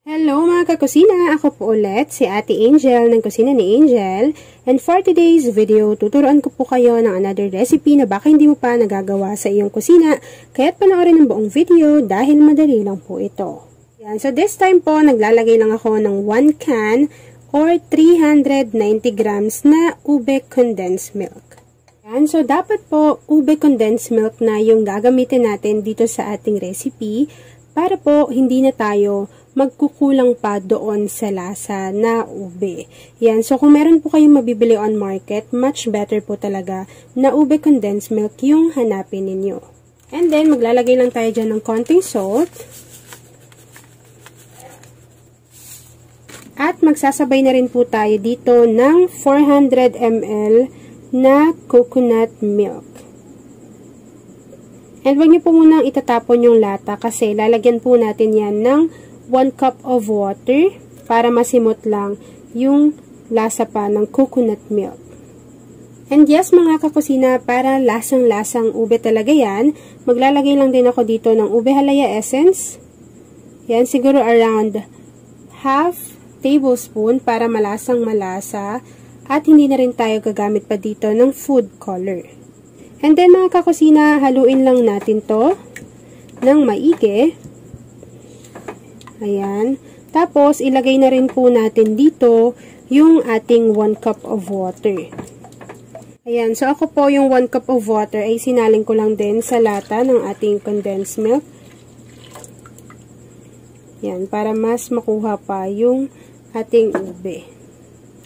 Hello mga kakusina! Ako po ulit si Ate Angel ng Kusina ni Angel. And for today's video, tuturuan ko po kayo ng another recipe na baka hindi mo pa nagagawa sa iyong kusina. Kaya't panoorin ang buong video dahil madali lang po ito. Yan. So this time po, naglalagay lang ako ng 1 can or 390 grams na ube condensed milk. Yan. So dapat po ube condensed milk na yung gagamitin natin dito sa ating recipe para po hindi na tayo magkukulang pa doon sa lasa na ube. Yan. So, kung meron po kayong mabibili on market, much better po talaga na ube condensed milk yung hanapin ninyo. And then, maglalagay lang tayo dyan ng konting salt. At magsasabay na rin po tayo dito ng 400 ml na coconut milk. And wag niyo po munang itatapon yung lata kasi lalagyan po natin yan ng 1 cup of water para masimot lang yung lasa pa ng coconut milk. And yes mga kakusina, para lasang-lasang ube talaga yan, maglalagay lang din ako dito ng ube halaya essence. Yan, siguro around half tablespoon para malasang malasa at hindi na rin tayo gagamit pa dito ng food color. And then mga kakusina, haluin lang natin to ng maigi. Ayan. Tapos, ilagay na rin po natin dito yung ating 1 cup of water. Ayan. So, ako po yung 1 cup of water ay sinaling ko lang din sa lata ng ating condensed milk. Ayan. Para mas makuha pa yung ating ube.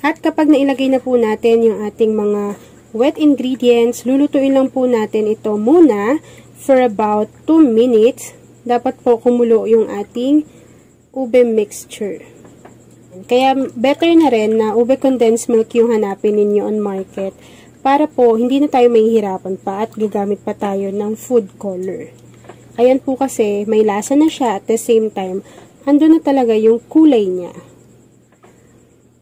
At kapag nailagay na po natin yung ating mga wet ingredients, lulutuin lang po natin ito muna for about 2 minutes. Dapat po kumulo yung ating ube mixture. Kaya better na rin na ube condensed milk yung hanapin ninyo on market para po hindi na tayo mahihirapan pa at gagamit pa tayo ng food color. Ayan po kasi may lasa na siya at the same time ando na talaga yung kulay niya.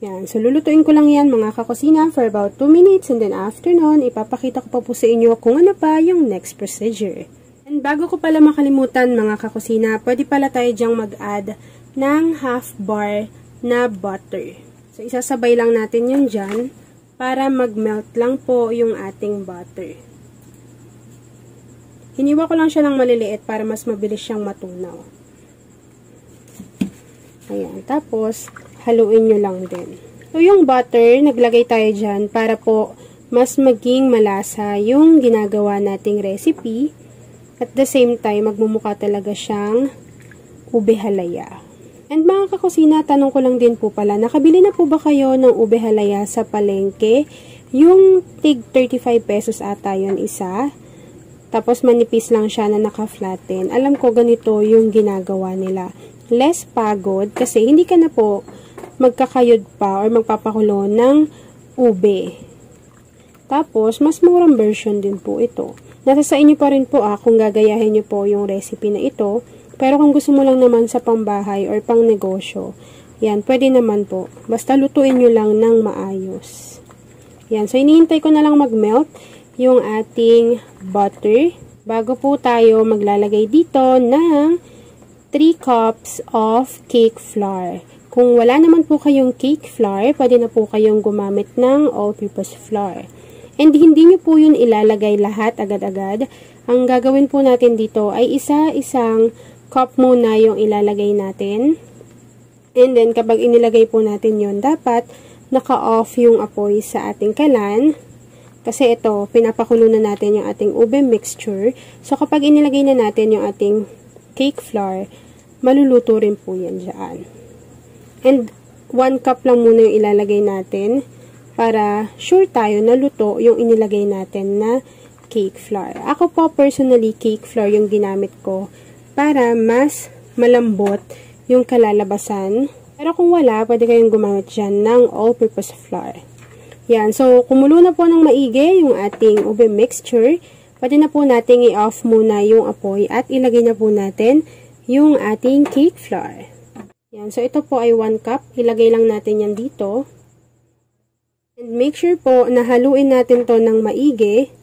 Yan. So lulutuin ko lang yan mga kakusina for about 2 minutes and then after nun ipapakita ko pa po sa inyo kung ano pa yung next procedure. And bago ko pala makalimutan mga kakusina, pwede pala tayo dyang mag-add ng half bar na butter. So, isasabay lang natin yun dyan para mag-melt lang po yung ating butter. Hiniwa ko lang siya ng maliliit para mas mabilis siyang matunaw. Ayan. Tapos, haluin nyo lang din. So, yung butter, naglagay tayo dyan para po mas maging malasa yung ginagawa nating recipe. At the same time, magmumukha talaga siyang ube halaya. And mga kakusina, tanong ko lang din po pala, nakabili na po ba kayo ng ube halaya sa palengke? Yung tig 35 pesos ata yun isa. Tapos manipis lang siya na naka-flatten. Alam ko ganito yung ginagawa nila. Less pagod kasi hindi ka na po magkakayod pa or magpapakulo ng ube. Tapos, mas murang version din po ito. Nasa sa inyo pa rin po kung gagayahin nyo po yung recipe na ito. Pero kung gusto mo lang naman sa pambahay or pang negosyo, yan, pwede naman po. Basta lutuin nyo lang ng maayos. Yan, so hinihintay ko na lang mag-melt yung ating butter bago po tayo maglalagay dito ng 3 cups of cake flour. Kung wala naman po kayong cake flour, pwede na po kayong gumamit ng all-purpose flour. And hindi nyo po yun ilalagay lahat agad-agad. Ang gagawin po natin dito ay isa-isang cup muna yung ilalagay natin. And then, kapag inilagay po natin yon, dapat naka-off yung apoy sa ating kalan. Kasi ito, pinapakulo na natin yung ating ube mixture. So, kapag inilagay na natin yung ating cake flour, maluluto rin po yan dyan. And, 1 cup lang muna yung ilalagay natin para sure tayo na luto yung inilagay natin na cake flour. Ako po, personally, cake flour yung ginamit ko para mas malambot yung kalalabasan. Pero kung wala, pwede kayong gumamit dyan ng all-purpose flour. Yan. So, kumulo na po ng maigi yung ating ube mixture. Pwede na po nating i-off muna yung apoy at ilagay na po natin yung ating cake flour. Yan. So, ito po ay 1 cup. Ilagay lang natin yan dito. And make sure po na haluin natin to ng maigi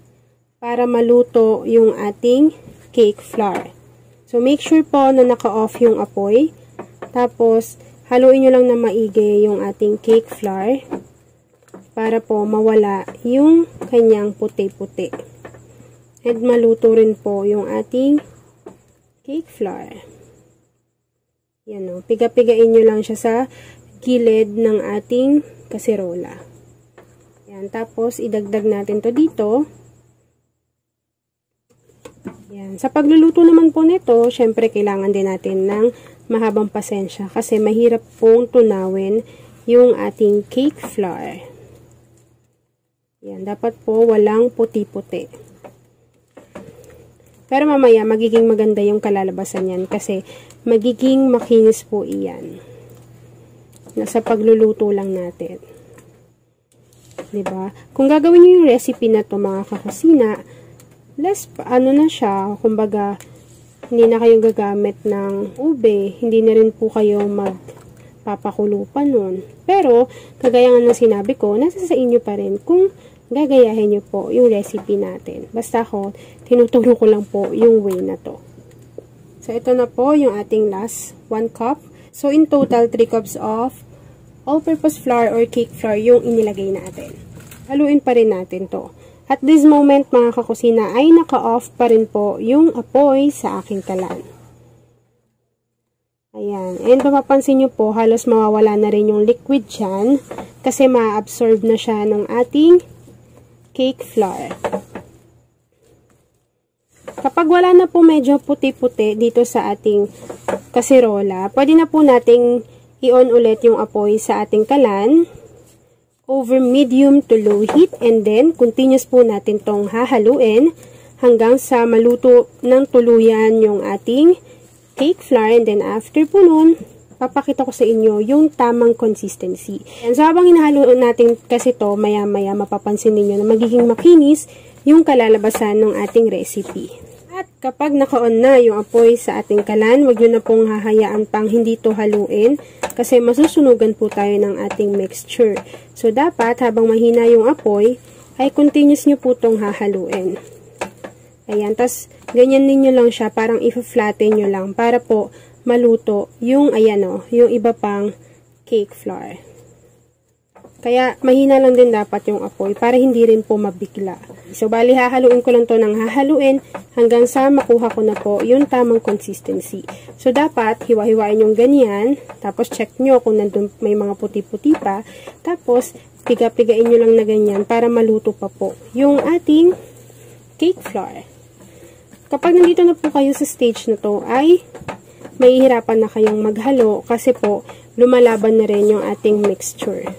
para maluto yung ating cake flour. So, make sure po na naka-off yung apoy Tapos, haluin nyo lang na maigi yung ating cake flour para po mawala yung kanyang puti-puti. At maluto rin po yung ating cake flour. Yan o. Piga-pigain nyo lang siya sa gilid ng ating kaserola. Yan. Tapos, idagdag natin to dito. Yan. Sa pagluluto naman po nito, syempre kailangan din natin ng mahabang pasensya kasi mahirap pong tunawin yung ating cake flour. Yan. Dapat po walang puti-puti. Pero mamaya, magiging maganda yung kalalabasan yan kasi magiging makinis po iyan. Nasa pagluluto lang natin. Diba? Kung gagawin nyo yung recipe na to mga kakusina, less, na siya, kumbaga, hindi na kayong gagamit ng ube, hindi na rin po kayo magpapakulo pa nun. Pero, kagaya nga ng sinabi ko, nasa sa inyo pa rin kung gagayahin nyo po yung recipe natin. Basta ako, tinuturo ko lang po yung way na to. So, ito na po yung ating last 1 cup. So, in total, 3 cups of all-purpose flour or cake flour yung inilagay natin. Haluin pa rin natin to. At this moment, mga kakusina, ay naka-off pa rin po yung apoy sa aking kalan. Ayan. And mapapansin nyo po, halos mawawala na rin yung liquid dyan kasi ma-absorb na siya ng ating cake flour. Kapag wala na po medyo puti-puti dito sa ating kaserola, pwede na po nating i-on ulit yung apoy sa ating kalan over medium to low heat, and then continuous po natin tong hahaluin hanggang sa maluto ng tuluyan yung ating cake flour, and then after po nun, papakita ko sa inyo yung tamang consistency. And so habang hinahaluin natin kasi to, maya-maya mapapansin niyo na magiging makinis yung kalalabasan ng ating recipe. At kapag naka-on na yung apoy sa ating kalan, wag nyo na pong hahayaan pang hindi to haluin kasi masusunugan po tayo ng ating mixture. So, dapat habang mahina yung apoy, ay continuous nyo po tong hahaluin. Ayan, tas ganyan ninyo lang siya, parang i-flatten nyo lang para po maluto yung, ayan o, yung iba pang cake flour. Kaya, mahina lang din dapat yung apoy para hindi rin po mabigla. So, bali, hahaluin ko lang to ng hahaluin hanggang sa makuha ko na po yung tamang consistency. So, dapat, hiwa-hiwain yung ganyan. Tapos, check nyo kung nandun may mga puti-puti pa. Tapos, piga-pigain nyo lang na ganyan para maluto pa po yung ating cake flour. Kapag nandito na po kayo sa stage na to, ay mahihirapan na kayong maghalo kasi po, lumalaban na rin yung ating mixture.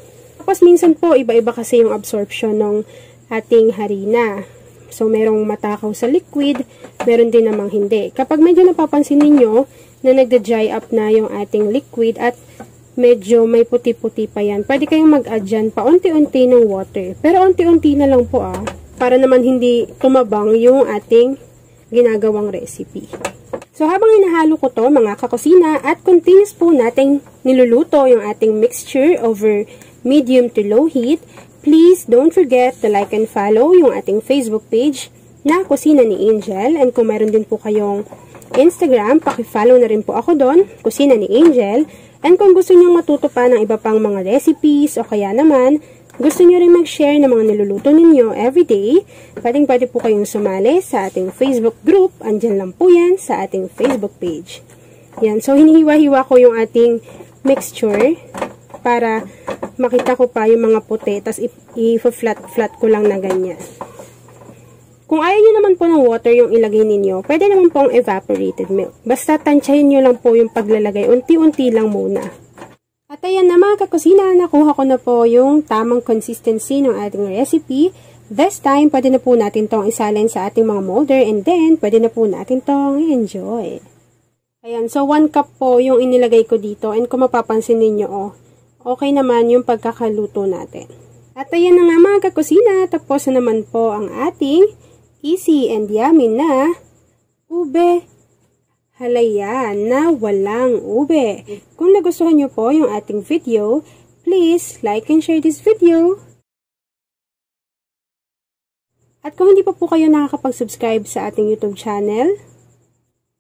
Tapos, minsan po, iba-iba kasi yung absorption ng ating harina. So, merong matakaw sa liquid, meron din namang hindi. Kapag medyo napapansin ninyo na nagda-dry up na yung ating liquid at medyo may puti-puti pa yan, pwede kayong mag-add dyan pa unti-unti ng water. Pero unti-unti na lang po para naman hindi tumabang yung ating ginagawang recipe. So, habang hinahalo ko to mga kakusina at continuous po nating niluluto yung ating mixture over medium to low heat, please don't forget to like and follow yung ating Facebook page na Kusina ni Angel. And kung mayroon din po kayong Instagram, paki-follow na rin po ako doon, Kusina ni Angel. And kung gusto nyo matuto pa ng iba pang mga recipes o kaya naman, gusto nyo rin mag-share ng mga niluluto ninyo everyday, pwede po kayong sumali sa ating Facebook group. Andyan lang po yan sa ating Facebook page. Yan. So, hinihiwa-hiwa ko yung ating mixture para makita ko pa yung mga puti, tas i-flat ko lang na ganyan. Kung ayaw nyo naman po ng water yung ilagay ninyo, pwede naman pong evaporated milk. Basta tansyahin nyo lang po yung paglalagay, unti-unti lang muna. At ayan na mga kakusina, nakuha ko na po yung tamang consistency ng ating recipe. This time, pwede na po natin tong isalin sa ating mga molder, and then, pwede na po natin tong i-enjoy. Ayan, so 1 cup po yung inilagay ko dito, and kung mapapansin ninyo, okay naman yung pagkakaluto natin. At ayan na nga mga kakusina, tapos na naman po ang ating easy and yummy na ube halaya na walang ube. Kung nagustuhan nyo po yung ating video, please like and share this video. At kung hindi pa po kayo nakakapag-subscribe sa ating YouTube channel,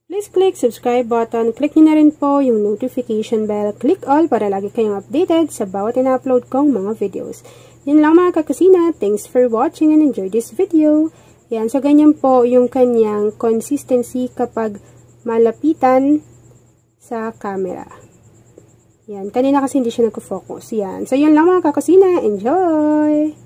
Please click subscribe button, click nyo na rin po yung notification bell, click all para lagi kayong updated sa bawat ina-upload kong mga videos. Yun lang mga kakusina, thanks for watching and enjoy this video. Yan, so ganyan po yung kanyang consistency kapag malapitan sa camera. Yan, kanina kasi hindi siya nagko-focus. Yan, so yun lang mga kakusina, enjoy!